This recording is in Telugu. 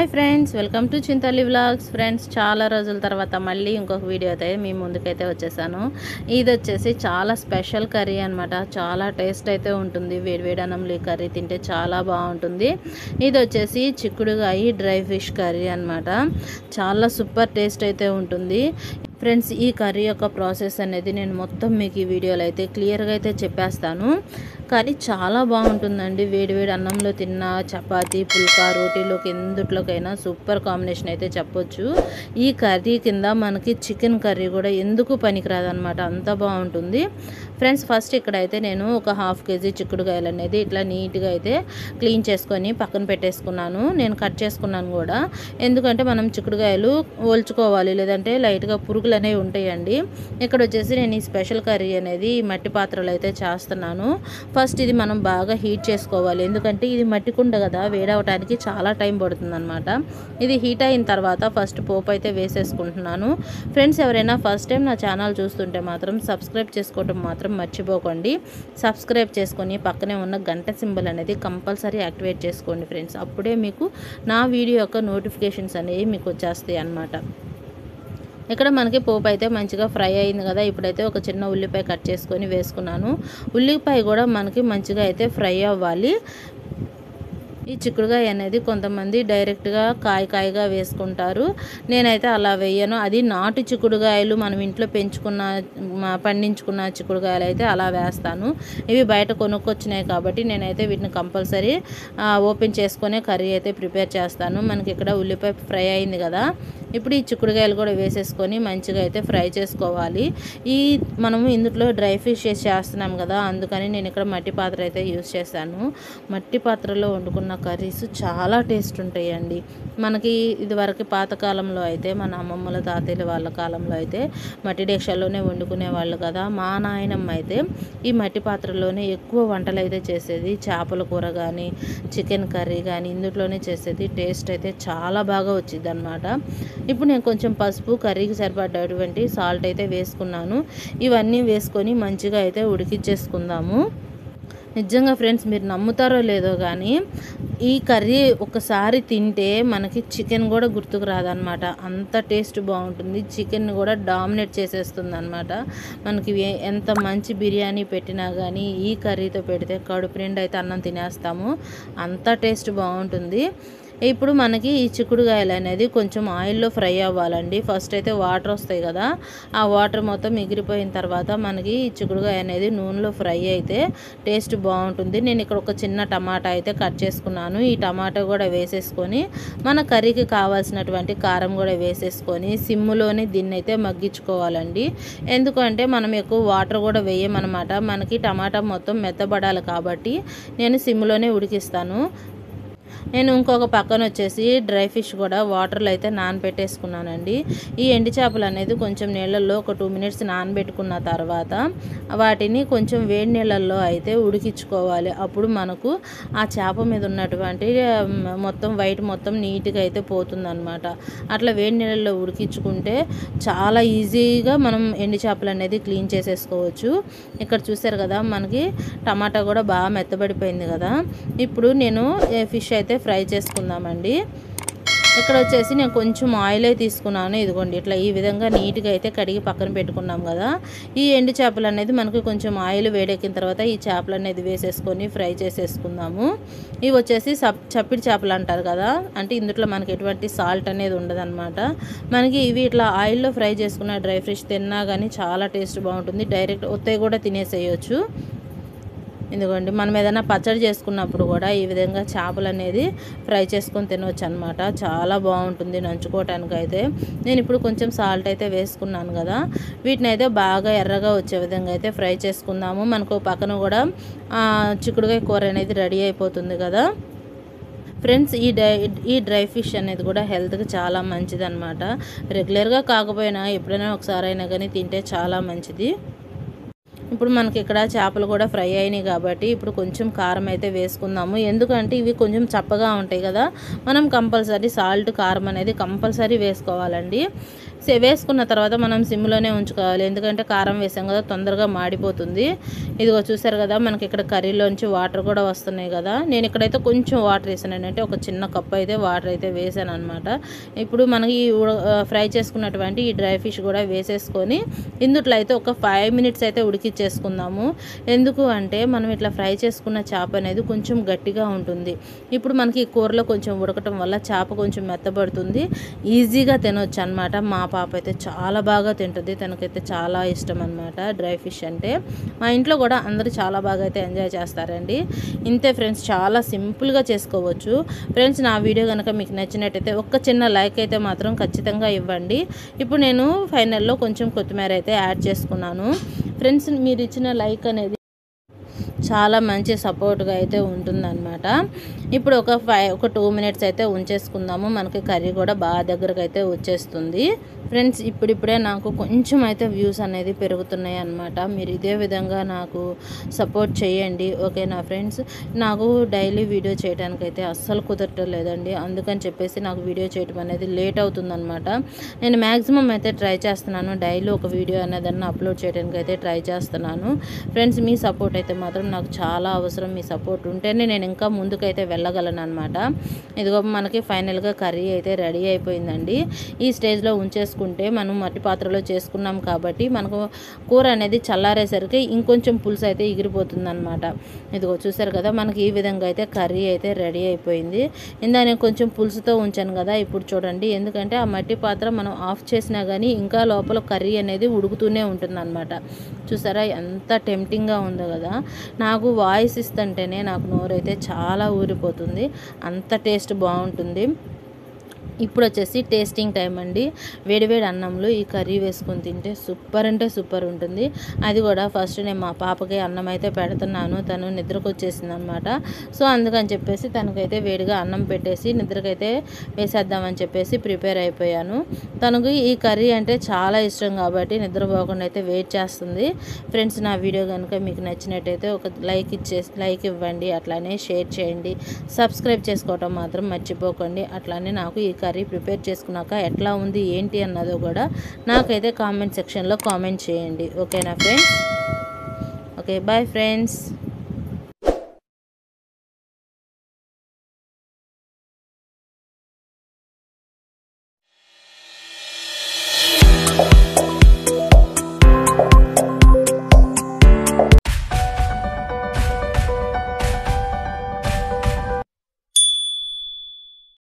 Hi friends, welcome to Chintalli vlogs. Friends, చాలా రోజుల తర్వాత మళ్ళీ ఇంకొక వీడియో అయితే మీ ముందుకైతే వచ్చేసాను. ఇది వచ్చేసి చాలా స్పెషల్ కర్రీ అనమాట. చాలా టేస్ట్ అయితే ఉంటుంది. వేడివేడి అన్నంలో ఈ కర్రీ తింటే చాలా బాగుంటుంది. ఇది వచ్చేసి చిక్కుడుగాయి డ్రై ఫిష్ కర్రీ అనమాట. చాలా సూపర్ టేస్ట్ అయితే ఉంటుంది. ఫ్రెండ్స్, ఈ కర్రీ యొక్క ప్రాసెస్ అనేది నేను మొత్తం మీకు ఈ వీడియోలో అయితే క్లియర్గా అయితే చెప్పేస్తాను. కానీ చాలా బాగుంటుందండి. వేడివేడి అన్నంలో తిన్న, చపాతీ, పుల్కా, రోటీలోకి ఎందుట్లోకైనా సూపర్ కాంబినేషన్ అయితే చెప్పొచ్చు. ఈ కర్రీ కింద మనకి చికెన్ కర్రీ కూడా ఎందుకు పనికిరాదనమాట, అంత బాగుంటుంది. ఫ్రెండ్స్, ఫస్ట్ ఇక్కడైతే నేను ఒక 1/2 kg చిక్కుడుకాయలు అనేది ఇట్లా నీట్గా అయితే క్లీన్ చేసుకొని పక్కన పెట్టేసుకున్నాను. నేను కట్ చేసుకున్నాను కూడా, ఎందుకంటే మనం చిక్కుడుకాయలు ఓల్చుకోవాలి, లేదంటే లైట్గా పురుగులు అనేవి ఉంటాయండి. ఇక్కడ వచ్చేసి నేను ఈ స్పెషల్ కర్రీ అనేది మట్టి పాత్రలో అయితే చేస్తున్నాను. ఫస్ట్ ఇది మనం బాగా హీట్ చేసుకోవాలి, ఎందుకంటే ఇది మట్టి కుండ కదా, వేడవటానికి చాలా టైం పడుతుంది అనమాట. ఇది హీట్ అయిన తర్వాత ఫస్ట్ పోపు అయితే వేసేసుకుంటున్నాను. ఫ్రెండ్స్, ఎవరైనా ఫస్ట్ టైం నా ఛానల్ చూస్తుంటే మాత్రం సబ్స్క్రైబ్ చేసుకోవటం మాత్రం మర్చిపోకండి. సబ్స్క్రైబ్ చేసుకొని పక్కనే ఉన్న గంట సింబల్ అనేది కంపల్సరీ యాక్టివేట్ చేసుకోండి ఫ్రెండ్స్. అప్పుడే మీకు నా వీడియో యొక్క నోటిఫికేషన్స్ అనేవి మీకు వచ్చేస్తాయి అన్నమాట. ఇక్కడ మనకి పోపు అయితే మంచిగా ఫ్రై అయింది కదా. ఇప్పుడైతే ఒక చిన్న ఉల్లిపాయ కట్ చేసుకొని వేసుకున్నాను. ఉల్లిపాయ కూడా మనకి మంచిగా అయితే ఫ్రై అవ్వాలి. ఈ చిక్కుడుకాయ అనేది కొంతమంది డైరెక్ట్గా కాయగా వేసుకుంటారు. నేనైతే అలా వేయను. అది నాటు చిక్కుడుకాయలు, మనం ఇంట్లో పండించుకున్న చిక్కుడుకాయలు అయితే అలా వేస్తాను. ఇవి బయట కొనుక్కొచ్చినాయి కాబట్టి నేనైతే వీటిని కంపల్సరీ ఓపెన్ చేసుకునే కర్రీ అయితే ప్రిపేర్ చేస్తాను. మనకి ఇక్కడ ఉల్లిపాయ ఫ్రై అయింది కదా. ఇప్పుడు ఈ చిక్కుడుకాయలు కూడా వేసేసుకొని మంచిగా అయితే ఫ్రై చేసుకోవాలి. మనము ఇందులో డ్రై ఫిష్ చేస్తున్నాం కదా, అందుకని నేను ఇక్కడ మట్టి పాత్ర అయితే యూజ్ చేశాను. మట్టి పాత్రలో వండుకున్న కర్రీస్ చాలా టేస్ట్ ఉంటాయండి. మనకి ఇదివరకు పాతకాలంలో అయితే మన అమ్మమ్మల, తాతయ్యల వాళ్ళ కాలంలో అయితే మట్టి డేక్షాల్లోనే వండుకునే వాళ్ళు కదా. మా నాయనమ్మ అయితే ఈ మట్టి పాత్రలోనే ఎక్కువ వంటలు అయితే చేసేది. చేపల కూర కానీ, చికెన్ కర్రీ కానీ ఇందులోనే చేసేది. టేస్ట్ అయితే చాలా బాగా వచ్చింది అనమాట. ఇప్పుడు నేను కొంచెం పసుపు, కర్రీకి సరిపడ్డటువంటి సాల్ట్ అయితే వేసుకున్నాను. ఇవన్నీ వేసుకొని మంచిగా అయితే ఉడికిచ్చేసుకుందాము. నిజంగా ఫ్రెండ్స్, మీరు నమ్ముతారో లేదో కానీ ఈ కర్రీ ఒకసారి తింటే మనకి చికెన్ కూడా గుర్తుకు రాదనమాట. అంత టేస్ట్ బాగుంటుంది. చికెన్ కూడా డామినేట్ చేసేస్తుంది అనమాట. మనకి ఎంత మంచి బిర్యానీ పెట్టినా కానీ ఈ కర్రీతో పెడితే కడుపు నిండా అయితే అన్నం తినేస్తాము. అంత టేస్ట్ బాగుంటుంది. ఇప్పుడు మనకి ఈ చిక్కుడుకాయలు అనేది కొంచెం ఆయిల్లో ఫ్రై అవ్వాలండి. ఫస్ట్ అయితే వాటర్ వస్తాయి కదా, ఆ వాటర్ మొత్తం ఎగిరిపోయిన తర్వాత మనకి ఈ చిక్కుడుకాయ అనేది నూనెలో ఫ్రై అయితే టేస్ట్ బాగుంటుంది. నేను ఇక్కడ ఒక చిన్న టమాటా అయితే కట్ చేసుకున్నాను. ఈ టమాటా కూడా వేసేసుకొని మన కర్రీకి కావాల్సినటువంటి కారం కూడా వేసేసుకొని సిమ్లోనే దీన్ని అయితే మగ్గించుకోవాలండి. ఎందుకంటే మనం ఎక్కువ వాటర్ కూడా వేయమన్నమాట. మనకి టమాటా మొత్తం మెత్తబడాలి కాబట్టి నేను సిమ్లోనే ఉడికిస్తాను. నేను ఇంకొక పక్కన వచ్చేసి డ్రై ఫిష్ కూడా వాటర్లో అయితే నానబెట్టేసుకున్నానండి. ఈ ఎండు చేపలు అనేది కొంచెం నీళ్ళల్లో ఒక 2 minutes నానబెట్టుకున్న తర్వాత వాటిని కొంచెం వేడి నీళ్ళల్లో అయితే ఉడికించుకోవాలి. అప్పుడు మనకు ఆ చేప మీద ఉన్నటువంటి మొత్తం వైట్ మొత్తం నీట్గా అయితే పోతుందన్నమాట. అట్లా వేడి నీళ్ళల్లో ఉడికించుకుంటే చాలా ఈజీగా మనం ఎండు చేపలు అనేది క్లీన్ చేసేసుకోవచ్చు. ఇక్కడ చూసారు కదా, మనకి టమాటా కూడా బాగా మెత్తబడిపోయింది కదా. ఇప్పుడు నేను ఫిష్ అయితే ఫ్రై చేసుకుందామండి. ఇక్కడ వచ్చేసి నేను కొంచెం ఆయిల్ అయితే తీసుకున్నాను. ఇదిగోండి, ఇట్లా ఈ విధంగా నీట్గా అయితే కడిగి పక్కన పెట్టుకున్నాం కదా. ఈ ఎండు చేపలు అనేది మనకి కొంచెం ఆయిల్ వేడెక్కిన తర్వాత ఈ చేపలు అనేది వేసేసుకొని ఫ్రై చేసేసుకుందాము. ఇవి వచ్చేసి చప్పిడి చేపలు అంటారు కదా, అంటే ఇందులో మనకి ఎటువంటి సాల్ట్ అనేది ఉండదన్నమాట. మనకి ఇవి ఇట్లా ఆయిల్లో ఫ్రై చేసుకున్న డ్రై ఫిష్ తిన్నా కానీ చాలా టేస్ట్ బాగుంటుంది. డైరెక్ట్ ఒత్తాయి కూడా తినేసేయచ్చు. ఎందుకంటే మనం ఏదైనా పచ్చడి చేసుకున్నప్పుడు కూడా ఈ విధంగా చేపలు అనేది ఫ్రై చేసుకొని తినవచ్చు అనమాట. చాలా బాగుంటుంది నంచుకోవటానికి అయితే. నేను ఇప్పుడు కొంచెం సాల్ట్ అయితే వేసుకున్నాను కదా. వీటిని అయితే బాగా ఎర్రగా వచ్చే విధంగా అయితే ఫ్రై చేసుకుందాము. మనకు పక్కన కూడా చిక్కుడుకాయ కూర అనేది రెడీ అయిపోతుంది కదా. ఫ్రెండ్స్, ఈ డ్రై ఫిష్ అనేది కూడా హెల్త్కి చాలా మంచిది అనమాట. రెగ్యులర్గా కాకపోయినా ఎప్పుడైనా ఒకసారి అయినా కానీ తింటే చాలా మంచిది. ఇప్పుడు మనకి ఇక్కడ చేపలు కూడా ఫ్రై అయినాయి కాబట్టి ఇప్పుడు కొంచెం కారం అయితే వేసుకుందాము. ఎందుకంటే ఇవి కొంచెం చప్పగా ఉంటాయి కదా, మనం కంపల్సరీ సాల్ట్, కారం అనేది కంపల్సరీ వేసుకోవాలండి. వేసుకున్న తర్వాత మనం సిమ్లోనే ఉంచుకోవాలి, ఎందుకంటే కారం వేసాం కదా తొందరగా మాడిపోతుంది. ఇదిగో చూసారు కదా మనకి ఇక్కడ కర్రీలోంచి వాటర్ కూడా వస్తున్నాయి కదా. నేను ఇక్కడైతే కొంచెం వాటర్ వేసాను, అంటే ఒక చిన్న కప్ అయితే వాటర్ అయితే వేసాను అనమాట. ఇప్పుడు మనకి ఫ్రై చేసుకున్నటువంటి ఈ డ్రై ఫిష్ కూడా వేసేసుకొని ఇందుట్లో అయితే ఒక 5 మినిట్స్ అయితే ఉడికిచ్చేసుకుందాము. ఎందుకు అంటే మనం ఇట్లా ఫ్రై చేసుకున్న చేప అనేది కొంచెం గట్టిగా ఉంటుంది. ఇప్పుడు మనకి ఈ కూరలో కొంచెం ఉడకటం వల్ల చేప కొంచెం మెత్తబడుతుంది, ఈజీగా తినొచ్చు అనమాట. మా పాప అయితే చాలా బాగా తింటుంది, తనకైతే చాలా ఇష్టం అనమాట డ్రై ఫిష్ అంటే. మా ఇంట్లో కూడా అందరూ చాలా బాగా అయితే ఎంజాయ్ చేస్తారండి. ఇంతే ఫ్రెండ్స్, చాలా సింపుల్గా చేసుకోవచ్చు. ఫ్రెండ్స్ నా వీడియో కనుక మీకు నచ్చినట్టయితే ఒక చిన్న లైక్ అయితే మాత్రం ఖచ్చితంగా ఇవ్వండి. ఇప్పుడు నేను ఫైనల్లో కొంచెం కొత్తిమీర అయితే యాడ్ చేసుకున్నాను. ఫ్రెండ్స్ మీరు ఇచ్చిన లైక్ అనేది చాలా మంచి సపోర్ట్గా అయితే ఉంటుందన్నమాట. ఇప్పుడు ఒక 2 మినిట్స్ అయితే ఉంచేసుకుందాము. మనకి కర్రీ కూడా బాగా దగ్గరకు అయితే వచ్చేస్తుంది. ఫ్రెండ్స్ ఇప్పుడిప్పుడే నాకు కొంచెం అయితే వ్యూస్ అనేది పెరుగుతున్నాయి అన్నమాట. మీరు ఇదే విధంగా నాకు సపోర్ట్ చేయండి, ఓకేనా ఫ్రెండ్స్. నాకు డైలీ వీడియో చేయడానికి అయితే అస్సలు కుదరట్లేదండి, అందుకని చెప్పేసి నాకు వీడియో చేయడం అనేది లేట్ అవుతుందన్నమాట. నేను మ్యాక్సిమం అయితే ట్రై చేస్తున్నాను, డైలీ ఒక వీడియో అనేది అప్లోడ్ చేయడానికి అయితే ట్రై చేస్తున్నాను. ఫ్రెండ్స్ మీ సపోర్ట్ అయితే మాత్రం నాకు చాలా అవసరం. మీ సపోర్ట్ ఉంటేనే నేను ఇంకా ముందుకైతే వెళ్ళగలను అనమాట. ఇదిగో మనకి ఫైనల్గా కర్రీ అయితే రెడీ అయిపోయిందండి. ఈ స్టేజ్లో ఉంచేసుకుంటే మనం మట్టి పాత్రలో చేసుకున్నాం కాబట్టి మనకు కూర అనేది చల్లారేసరికి ఇంకొంచెం పులుసు అయితే ఎగిరిపోతుంది అనమాట. ఇదిగో చూసారు కదా మనకి ఈ విధంగా అయితే కర్రీ అయితే రెడీ అయిపోయింది. ఇందా నేను కొంచెం పులుసుతో ఉంచాను కదా, ఇప్పుడు చూడండి, ఎందుకంటే ఆ మట్టి పాత్ర మనం ఆఫ్ చేసినా కానీ ఇంకా లోపల కర్రీ అనేది ఉడుకుతూనే ఉంటుంది అనమాట. చూసారా ఎంత టెంప్టింగ్గా ఉందో కదా. నాకు వాయిస్ ఇస్తుంటేనే నాకు నోరైతే చాలా ఊరిపోతుంది, అంత టేస్ట్ బాగుంటుంది. ఇప్పుడు వచ్చేసి టేస్టింగ్ టైం అండి. వేడివేడి అన్నంలో ఈ కర్రీ వేసుకొని తింటే సూపర్ అంటే సూపర్ ఉంటుంది. అది కూడా ఫస్ట్ నేను మా పాపకి అన్నం అయితే పెడుతున్నాను, తను నిద్రకు వచ్చేసింది అనమాట. సో అందుకని చెప్పేసి తనకైతే వేడిగా అన్నం పెట్టేసి నిద్రకైతే వేసేద్దామని చెప్పేసి ప్రిపేర్ అయిపోయాను. తనకు ఈ కర్రీ అంటే చాలా ఇష్టం కాబట్టి నిద్రపోకుండా అయితే వెయిట్ చేస్తుంది. ఫ్రెండ్స్ నా వీడియో కనుక మీకు నచ్చినట్టయితే ఒక లైక్ ఇవ్వండి, అట్లానే షేర్ చేయండి, సబ్స్క్రైబ్ చేసుకోవటం మాత్రం మర్చిపోకండి. అట్లానే నాకు ఈ కర్రీ ప్రిపేర్ చేసుకున్నాక ఎట్లా ఉంది ఏంటి అన్నదో కూడా నాకైతే కామెంట్ సెక్షన్లో కామెంట్ చేయండి, ఓకేనా ఫ్రెండ్స్. Okay bye friends.